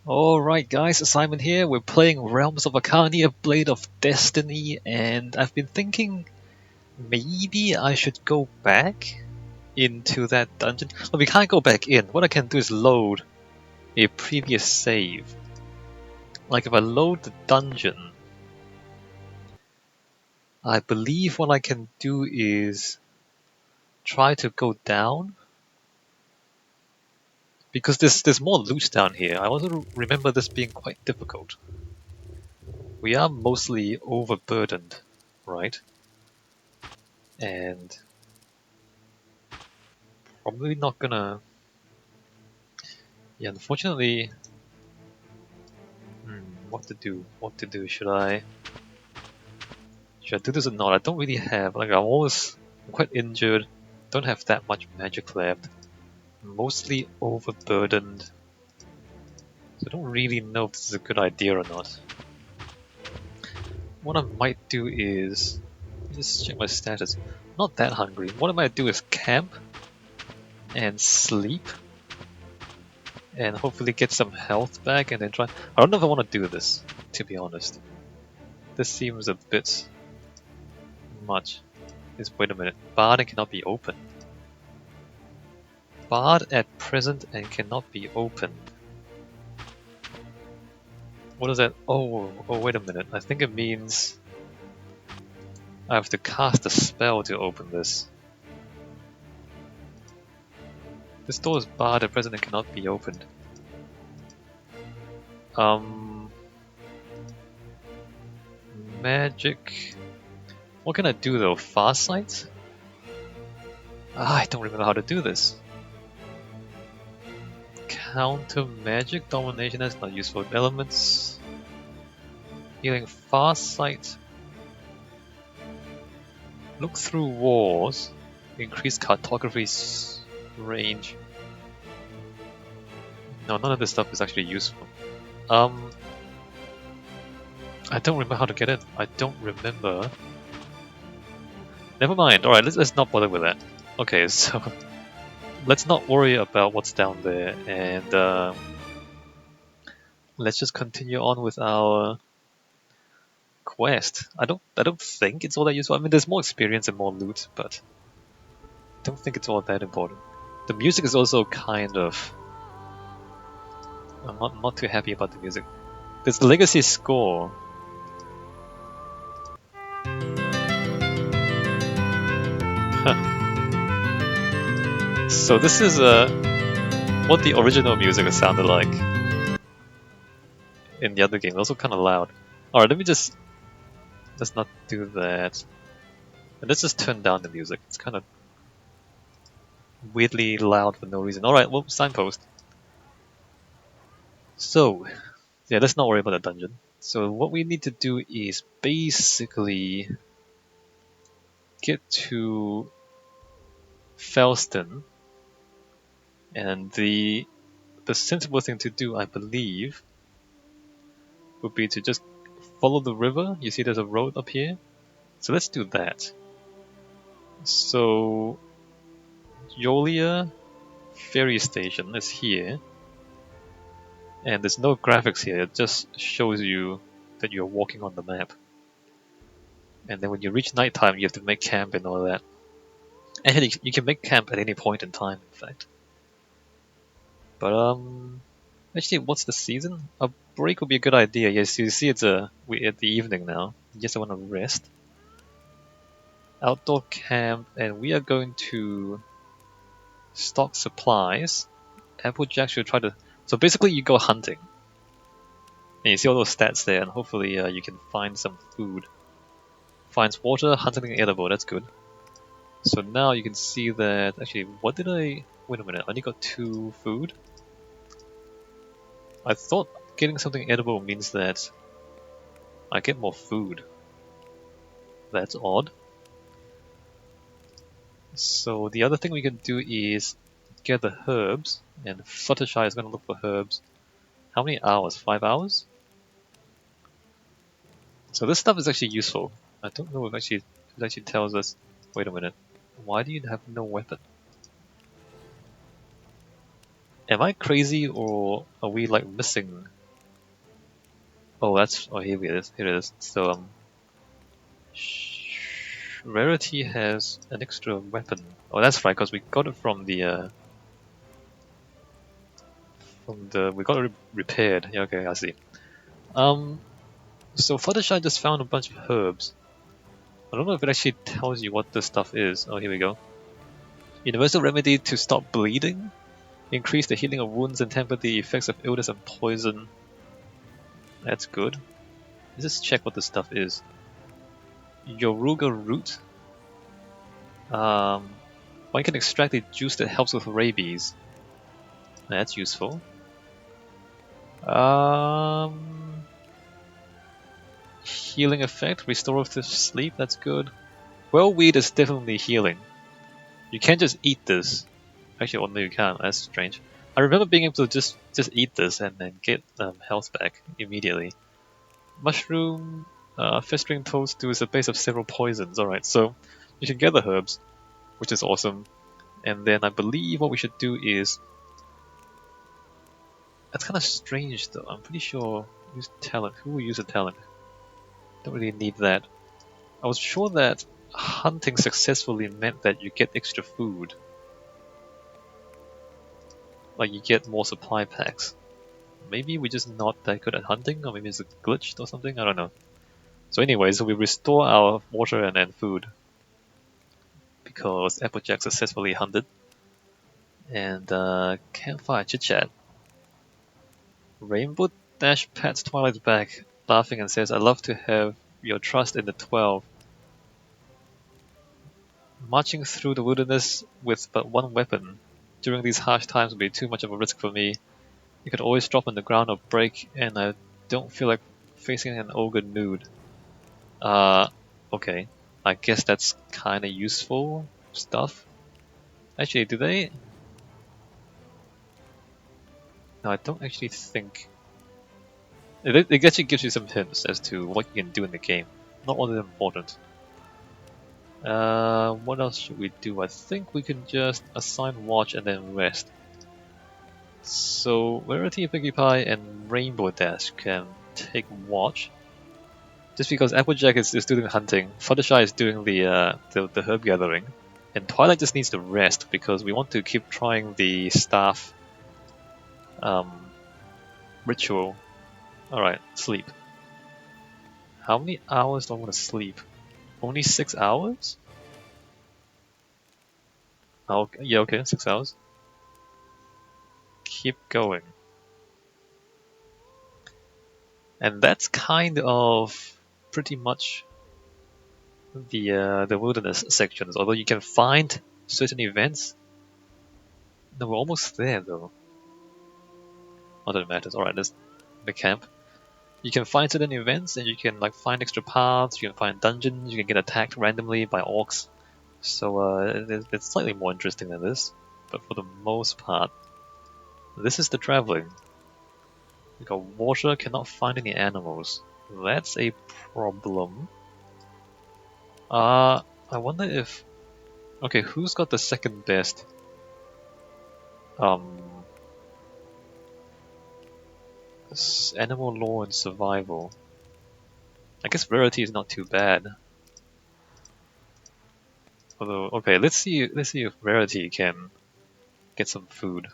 Alright guys, Simon here. We're playing Realms of Arkania, Blade of Destiny, and I've been thinking maybe I should go back into that dungeon. Well, we can't go back in. What I can do is load a previous save. Like if I load the dungeon, I believe what I can do is try to go down. Because there's more loot down here. I also remember this being quite difficult. We are mostly overburdened, right? And probably not gonna... Yeah, unfortunately... what to do? What to do? Should I do this or not? I don't really have... Like, I'm quite injured. Don't have that much magic left. Mostly overburdened. So I don't really know if this is a good idea or not. What I might do is... Let me just check my status. Not that hungry. What I might do is camp and sleep and hopefully get some health back and then try... I don't know if I want to do this, to be honest. This seems a bit much. Wait a minute. Bard and cannot be opened. Bard at present and cannot be opened. What is that? Oh, wait a minute. I think it means I have to cast a spell to open this. This door is barred at present and cannot be opened. Magic. What can I do though? Farsight? I don't remember how to do this. Counter magic domination, that's not useful. Elements. Healing Farsight. Look through walls. Increase cartography's range. No, none of this stuff is actually useful. I don't remember how to get in. I don't remember. Never mind. Alright, let's not bother with that. Okay, so let's not worry about what's down there and let's just continue on with our quest. I don't think it's all that useful. I mean, there's more experience and more loot, but I don't think it's all that important. The music is also kind of... I'm not too happy about the music. There's the legacy score. So this is what the original music sounded like in the other game. Also kind of loud. Alright, let's not do that. And let's just turn down the music. It's kind of weirdly loud for no reason. Alright, well, signpost. So, yeah, let's not worry about the dungeon. So what we need to do is basically get to Felston, and the sensible thing to do, I believe, would be to just follow the river. You see there's a road up here? So let's do that. So, Yolia ferry station is here. And there's no graphics here, it just shows you that you're walking on the map. And then when you reach nighttime, you have to make camp and all that. Actually, you can make camp at any point in time, in fact. But, actually, what's the season? A break would be a good idea. Yes, you see we're at the evening now. Yes, I want to rest. Outdoor camp, and we are going to stock supplies. Applejack should try to... So basically you go hunting. And you see all those stats there, and hopefully you can find some food. Finds water, hunting edible, that's good. So now you can see that... Actually, what did I... Wait a minute, I only got 2 food? I thought getting something edible means that I get more food. That's odd. So the other thing we can do is get the herbs, and Fluttershy is going to look for herbs. How many hours? 5 hours? So this stuff is actually useful. I don't know if it actually tells us... Wait a minute. Why do you have no weapon? Am I crazy, or are we like missing Oh, that's here it is. Here it is. So Rarity has an extra weapon. Oh, that's right, because we got it from the we got it repaired. Yeah, okay, I see. So Fluttershy just found a bunch of herbs. I don't know if it actually tells you what this stuff is. Oh, here we go. Universal remedy to stop bleeding, increase the healing of wounds and temper the effects of illness and poison. That's good. Let's just check what this stuff is. Yoruga root. One can extract a juice that helps with rabies. That's useful. Healing effect, restorative sleep. That's good. Well, weed is definitely healing. You can't just eat this. Actually, well, no, you can't. That's strange. I remember being able to just eat this and then get health back immediately. Mushroom, festering toadstool is a base of several poisons. Alright, so you can gather herbs, which is awesome. And then I believe what we should do is... That's kind of strange though. I'm pretty sure use talent. Who will use a talent? Don't really need that. I was sure that hunting successfully meant that you get extra food. Like you get more supply packs. Maybe we're just not that good at hunting, or maybe it's a glitch or something, I don't know. So anyway, so we restore our water and food. Because Applejack successfully hunted. And campfire chit-chat. Rainbow Dash pats Twilight's back, laughing and says, I love to have your trust in the 12. Marching through the wilderness with but one weapon during these harsh times would be too much of a risk for me. You could always drop on the ground or break, and I don't feel like facing an ogre nude. Okay. I guess that's kinda useful stuff. Actually, do they? No, I don't actually think... It actually gives you some hints as to what you can do in the game. Not all that important. What else should we do? I think we can just assign watch and then rest. So Rarity, Piggy Pie, and Rainbow Dash can take watch. Just because Applejack is doing hunting, Fluttershy is doing the herb gathering, and Twilight just needs to rest because we want to keep trying the staff ritual. Alright, sleep. How many hours do I want to sleep? Only 6 hours? Oh, yeah, okay, 6 hours. Keep going. And that's kind of pretty much the wilderness sections, although you can find certain events. No, we're almost there though. Not that it matters. Alright, there's the camp. You can find certain events and you can like find extra paths, you can find dungeons, you can get attacked randomly by orcs. So it's slightly more interesting than this, but for the most part, this is the traveling. We got water, cannot find any animals. That's a problem. I wonder if... Okay, who's got the second best? Animal lore and survival. I guess rarity is not too bad. Although, okay, let's see if rarity can get some food.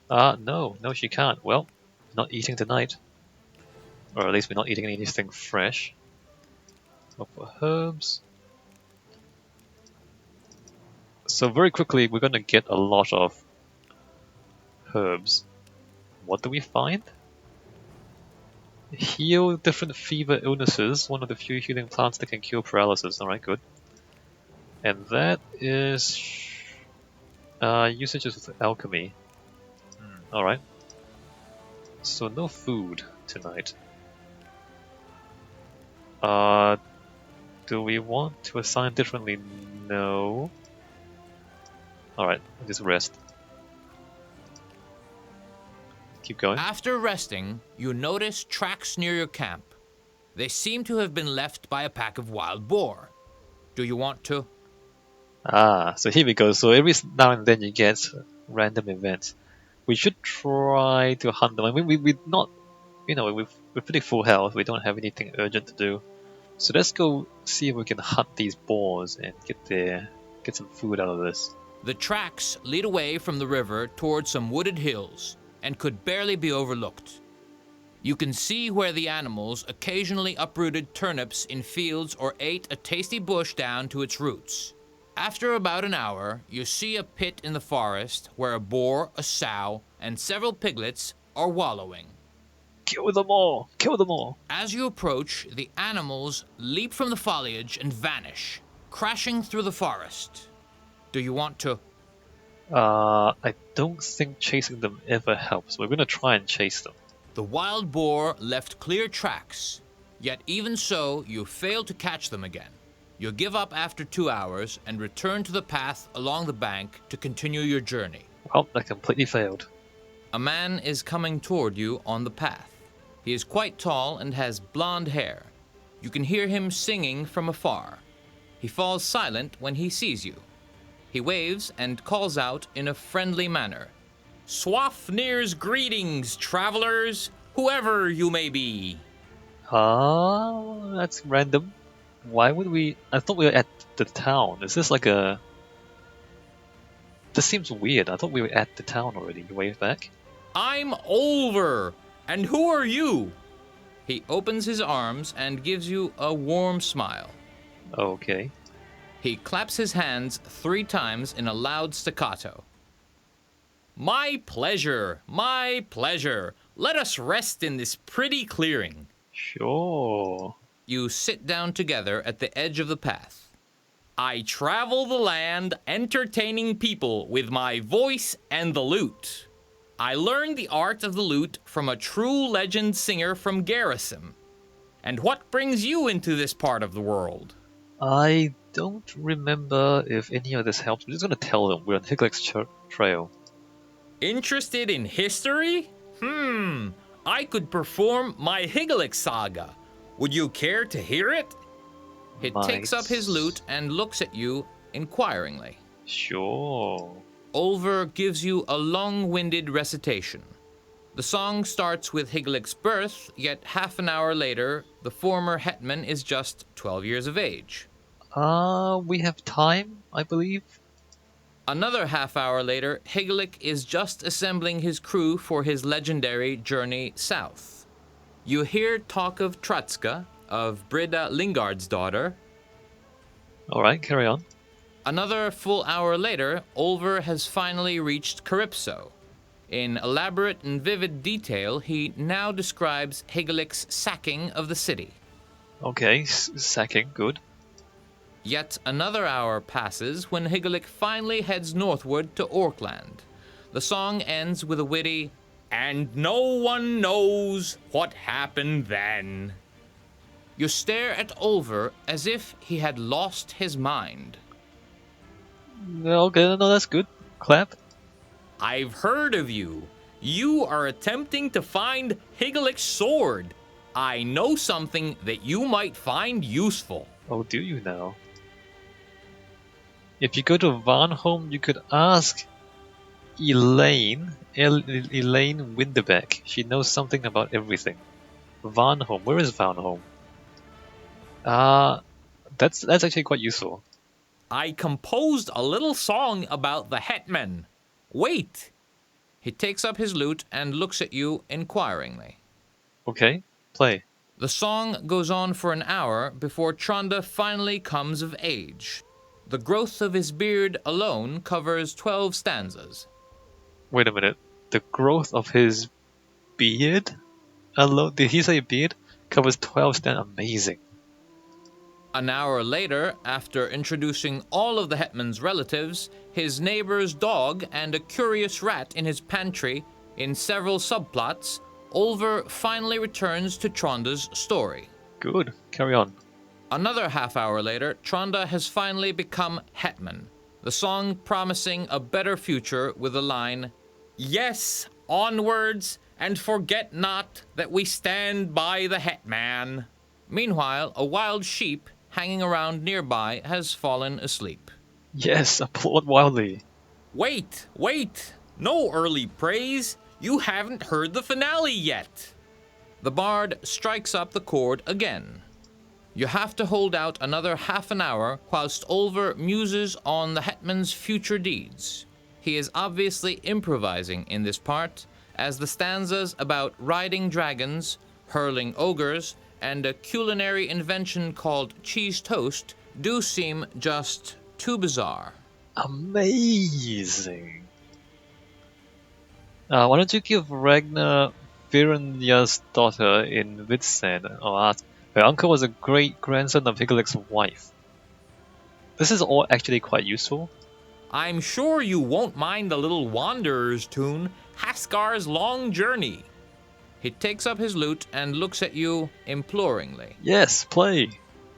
No, she can't. Well, not eating tonight. Or at least we're not eating anything fresh. Look for herbs. So very quickly, we're gonna get a lot of herbs. What do we find? Heal different fever illnesses, one of the few healing plants that can cure paralysis. Alright, good. And that is usages with alchemy. Alright. So no food tonight. Do we want to assign differently? No. Alright, just rest. Keep going. After resting, you notice tracks near your camp. They seem to have been left by a pack of wild boar. Do you want to? So here we go. So every now and then you get random events. we should try to hunt them. I mean, we're not, we're pretty full health. We don't have anything urgent to do. So let's go see if we can hunt these boars and get some food out of this. The tracks lead away from the river towards some wooded hills and could barely be overlooked. You can see where the animals occasionally uprooted turnips in fields or ate a tasty bush down to its roots. After about an hour, you see a pit in the forest where a boar, a sow, and several piglets are wallowing. Kill them all! Kill them all! As you approach, the animals leap from the foliage and vanish, crashing through the forest. Do you want to? I don't think chasing them ever helps. We're gonna try and chase them. The wild boar left clear tracks, yet even so, you fail to catch them again. You give up after 2 hours and return to the path along the bank to continue your journey. Well, that completely failed. A man is coming toward you on the path. He is quite tall and has blonde hair. You can hear him singing from afar. He falls silent when he sees you. He waves and calls out in a friendly manner. "Swafnir's greetings, travelers, whoever you may be." That's random. Why would we... I thought we were at the town. Is this like a... This seems weird. I thought we were at the town already. You wave back? "I'm Olver, and who are you?" He opens his arms and gives you a warm smile. Okay. He claps his hands 3 times in a loud staccato. "My pleasure, my pleasure. Let us rest in this pretty clearing." Sure. You sit down together at the edge of the path. "I travel the land entertaining people with my voice and the lute. I learned the art of the lute from a true legend singer from Garrison. And what brings you into this part of the world?" I don't remember if any of this helps. I'm just gonna tell them we're on Higleck's trail. "Interested in history? I could perform my Higleck saga. Would you care to hear it?" He takes up his lute and looks at you inquiringly. Sure. Olver gives you a long-winded recitation. The song starts with Higleck's birth, yet half an hour later, the former hetman is just 12 years of age. We have time, I believe. Another half hour later, Higleck is just assembling his crew for his legendary journey south. You hear talk of Tratska, of Brida Lingard's daughter. Alright, carry on. Another full hour later, Olver has finally reached Calypso. In elaborate and vivid detail, he now describes Higleck's sacking of the city. Okay, sacking, good. Yet another hour passes when Higleck finally heads northward to Orkland. The song ends with a witty, "And no one knows what happened then." You stare at Olver as if he had lost his mind. Okay, no, that's good. Clap. "I've heard of you. You are attempting to find Higleck's sword. I know something that you might find useful." Oh, do you now? If you go to Varnholm, you could ask Elaine Winderbeck. She knows something about everything. Varnholm, where is Varnholm? That's actually quite useful. "I composed a little song about the hetman. Wait." He takes up his lute and looks at you inquiringly. Okay, play. The song goes on for an hour before Tronda finally comes of age. The growth of his beard alone covers 12 stanzas. Wait a minute. The growth of his beard alone? Did he say beard? Covers 12 stanzas. Amazing. An hour later, after introducing all of the hetman's relatives, his neighbor's dog, and a curious rat in his pantry, in several subplots, Olver finally returns to Tronda's story. Good. Carry on. Another half hour later, Tronda has finally become hetman, the song promising a better future with the line, "Yes, onwards, and forget not that we stand by the hetman." Meanwhile, a wild sheep hanging around nearby has fallen asleep. Yes, applaud wildly. Wait! No early praise. You haven't heard the finale yet. The bard strikes up the chord again. You have to hold out another half an hour whilst Olver muses on the hetman's future deeds. He is obviously improvising in this part, as the stanzas about riding dragons, hurling ogres, and a culinary invention called cheese toast do seem just too bizarre. Amazing. Why don't you give Ragnar Virenya's daughter in Vitsand or ask? Her uncle was a great-grandson of Higgelik's wife. This is all actually quite useful. I'm sure you won't mind the little wanderer's tune, Haskar's Long Journey. He takes up his lute and looks at you imploringly. Yes, play.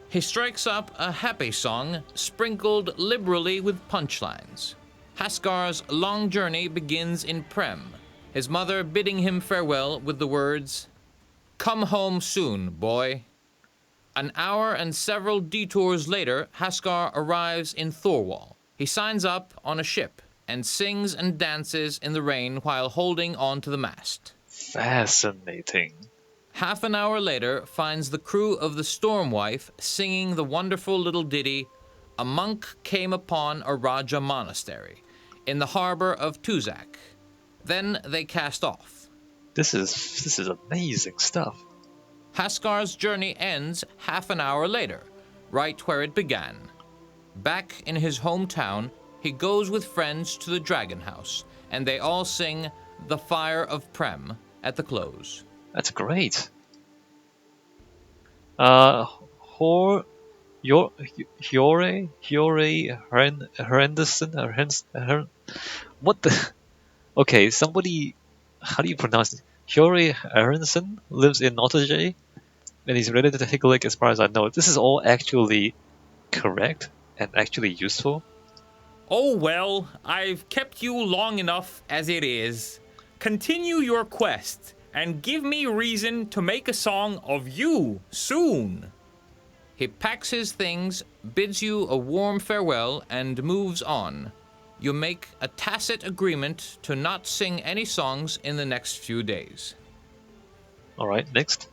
He strikes up a happy song, sprinkled liberally with punchlines. Haskar's long journey begins in Prem, his mother bidding him farewell with the words, "Come home soon, boy." An hour and several detours later, Haskar arrives in Thorwal. He signs up on a ship and sings and dances in the rain while holding onto the mast. Fascinating. Half an hour later finds the crew of the Stormwife singing the wonderful little ditty, "A monk came upon a Raja monastery," in the harbor of Tuzak. Then they cast off. This is amazing stuff. Haskar's journey ends half an hour later, right where it began. Back in his hometown, he goes with friends to the Dragon House, and they all sing "The Fire of Prem" at the close. That's great. Hore Henderson, what the? Okay, somebody, how do you pronounce it? Hjore Aronson lives in Nottage, and he's related to Higgelik as far as I know. This is all actually correct and actually useful. Oh well, I've kept you long enough as it is. Continue your quest, and give me reason to make a song of you soon. He packs his things, bids you a warm farewell, and moves on. You make a tacit agreement to not sing any songs in the next few days. Alright, next.